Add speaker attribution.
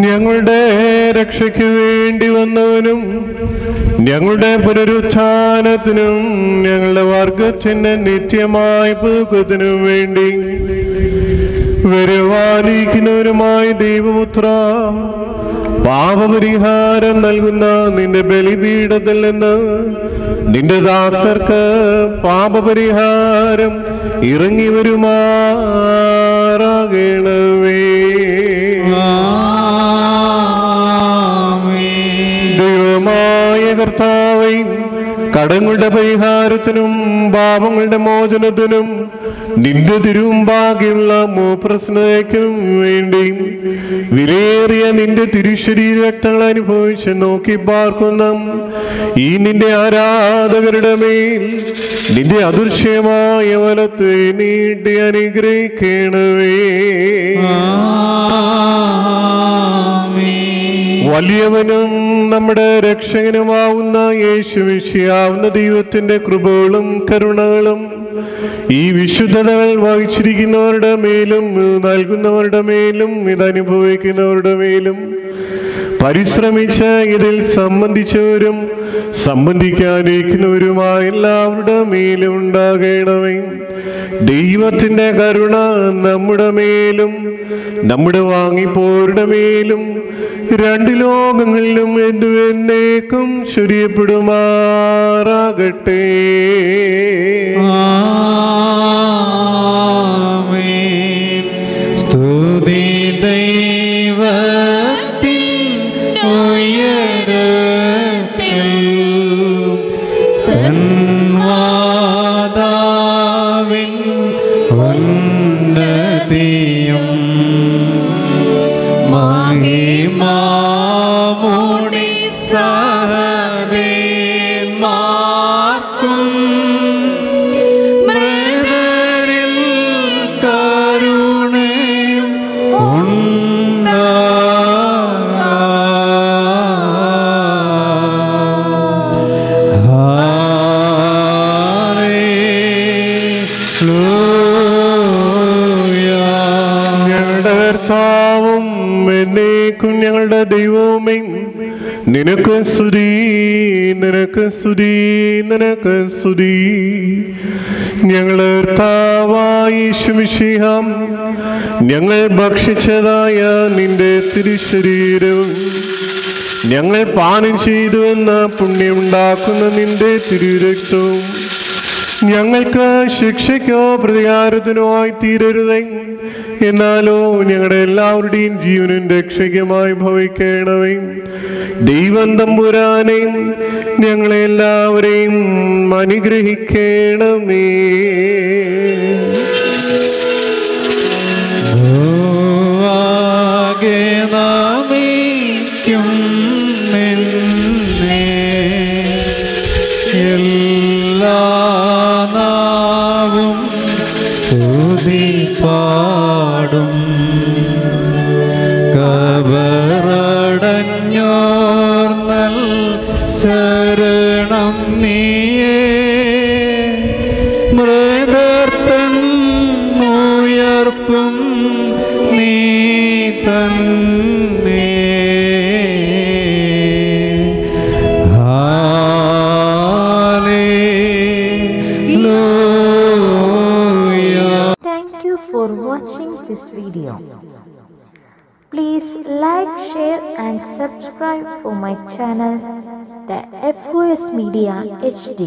Speaker 1: ഞങ്ങളുടെ രക്ഷയ്ക്ക് വേണ്ടി വന്നവനും ഞങ്ങളുടെ പുനരുത്ഥാനത്തിനും ഞങ്ങളുടെ വർഗത്തിന് നിത്യമായ പൂക്കത്തിനും വേണ്ടി വരുവാനിരിക്കുന്നവരുമായ ദൈവപുത്ര, പാപപരിഹാരം നൽകുന്ന നിന്റെ ബലിപീഠത്തിൽ നിന്ന് നിന്റെ ദാസർക്ക് പാപപരിഹാരം ഇറങ്ങി വരുമാറാകണമേ. ദൈവമായ കർത്താവേ, കടങ്ങളുടെ പരിഹാരത്തിനും പാപങ്ങളുടെ മോചനത്തിനും നിന്റെ തിരുമുമ്പാകെയുള്ള പ്രശ്നയ്ക്കും വേണ്ടി വിലയേറിയ നിന്റെ തിരുശരീര രക്തങ്ങൾ അനുഭവിച്ച് നോക്കി പാർക്കുന്ന ഈ നിന്റെ ആരാധകരുടെ മേൽ നിന്റെ അദൃശ്യമായ വലത്തെ നീട്ടി അനുഗ്രഹിക്കണമേ. വലിയവനും നമ്മുടെ രക്ഷകനുമാവുന്ന യേശുമിശിഹാവുന്ന ദൈവത്തിന്റെ കൃപകളും കരുണകളും ഈ വിശുദ്ധതകൾ വഹിച്ചിരിക്കുന്നവരുടെ മേലും നൽകുന്നവരുടെ മേലും ഇതനുഭവിക്കുന്നവരുടെ മേലും പരിശ്രമിച്ച് ഇതിൽ സംബന്ധിച്ചവരും സംബന്ധിക്കാനിരിക്കുന്നവരുമായ എല്ലാവരുടെ മേലും ഉണ്ടാകണമേ. ദൈവത്തിന്റെ കരുണ നമ്മുടെ മേലും നമ്മുടെ വാങ്ങിപ്പോരുടെ മേലും രണ്ട് ലോകങ്ങളിലും എന്നേക്കും ചൊരിയപ്പെടുമാറാകട്ടെ.
Speaker 2: സ്തുതി ദൈവത്തിൻ ഉയരത്തിൽ, തൻ മാതാവിൻ ഉന്നതിയും മഹിമാമുടി സഹദേന്മാർക്കും മൃതരിൽ കരുണയും
Speaker 1: ഞങ്ങളുടെ കർത്താവും എന്നേക്കും ഞങ്ങളുടെ ദൈവവുമേ, നിനക്ക് സ്തുതി, നിനക്ക് സ്തുതി, നിനക്ക് സ്തുതി. ഞങ്ങളുടെ കർത്താവായ യേശുമിശിഹാ, ഞങ്ങൾ ഭക്ഷിച്ചതായ നിന്റെ തിരുശരീരവും ഞങ്ങൾ പാനം ചെയ്തുവെന്ന പുണ്യമുണ്ടാക്കുന്ന നിന്റെ തിരുരക്തവും ഞങ്ങൾക്ക് ശിക്ഷയ്ക്കോ പ്രതികാരത്തിനോ ആയി തീരരുതേ, എന്നാലോ ഞങ്ങളുടെ എല്ലാവരുടെയും ജീവനും രക്ഷയ്ക്കുമായി ഭവിക്കണമേ. ദൈവം തമ്പുരാനെ, ഞങ്ങളെല്ലാവരെയും അനുഗ്രഹിക്കണമേ.
Speaker 2: പാടും കബറടഞ്ഞോർന്നൽ ശരണം നീയേ, മൃതർത്തൻ ഉയർപ്പും നീ തന്നെ.
Speaker 3: For watching this video. Please like, share and subscribe for my channel, the FOS Media HD.